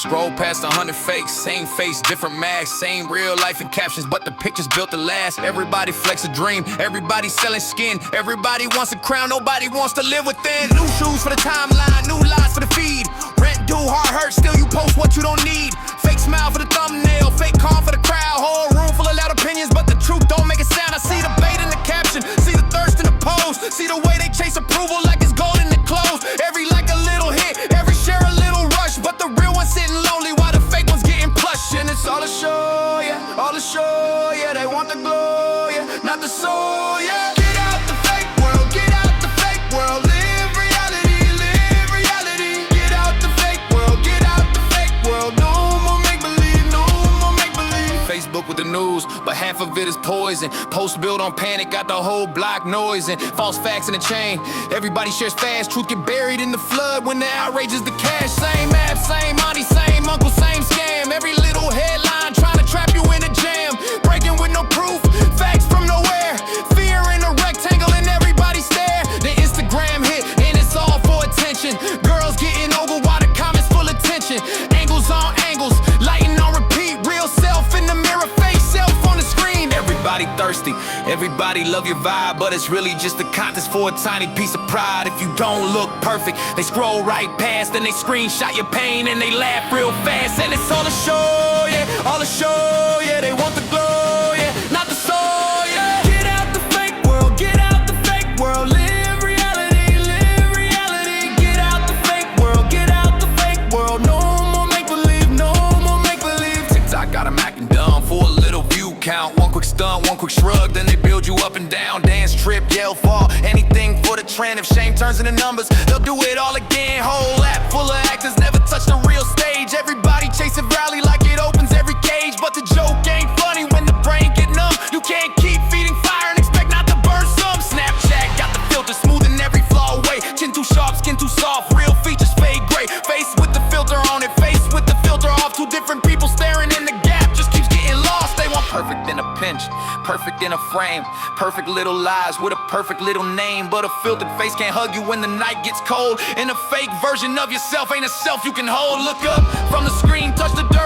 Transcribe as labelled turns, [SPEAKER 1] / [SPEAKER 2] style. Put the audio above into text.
[SPEAKER 1] Scroll past 100 fakes, same face, different masks, same real life and captions, but the pictures built to last. Everybody flex a dream, everybody selling skin, everybody wants a crown, nobody wants to live within. New shoes for the timeline, new lies for the feed. Rent due, heart hurt, still you post what you don't need. Fake smile for the thumbnail, fake calm for the crowd. Whole room full of loud opinions, but the truth don't make a sound. I see the bait in the caption, see the thirst in the post, see the way they chase approval like it's gold in the clothes. Every like a little hit, every share a little rush, but the real one's sitting lonely while the fake one's getting plush. And it's all a show, yeah, all a show, yeah. They want the glow, yeah, not the soul, yeah. Get out the fake world, get out the fake world. Live reality, live reality. Get out the fake world, get out the fake world. No more make-believe, no more make-believe. Facebook with the news, but half of it is poison. Post built on panic, got the whole block noising. False facts in the chain, everybody shares fast. Truth get buried in the flood when the outrage is the cash. Same app, same money, same uncle, same scam. Every little headline trying to trap you in a jam. Breaking with no proof, facts from nowhere. Fear in a rectangle and everybody stare. The Instagram hit and it's all for attention. Girls getting over while the comments full of tension. Angles on angles, lighting on repeat. Real self in the mirror, fake self on the screen. Everybody thirsty, everybody love your vibe, but it's really just a contest for a tiny piece of pride. If you don't look perfect, they scroll right past and they screenshot your pain and they laugh real fast. And it's all a show, yeah, all a show, yeah. They want the glow, yeah, not the soul, yeah. Get out the fake world, get out the fake world. Live reality, live reality. Get out the fake world, get out the fake world. No more make-believe, no more make-believe. TikTok got 'em acting dumb for a little view count. One quick stunt, one quick shrug, then they build you up and down. Dance, trip, yell, fall, anything for the trend. If shame turns into numbers, they'll do it all again. Whole app full of actors, never touch the real stage. Everybody chasing rally like it opens every cage, but the joke ain't funny when the brain get numb. You can't keep feeding fire and expect not to burn some. Snapchat got the filter smoothing every flaw away. Chin too sharp, skin too soft, real features fade gray. Face with the filter on it, face with the filter off. Two different people staring in the gap, just keeps getting lost. They want perfect in a pinch, perfect in a frame, perfect little lies with a perfect little name. But a filtered face can't hug you when the night gets cold, and a fake version of yourself ain't a self you can hold. Look up from the screen, touch the dirt.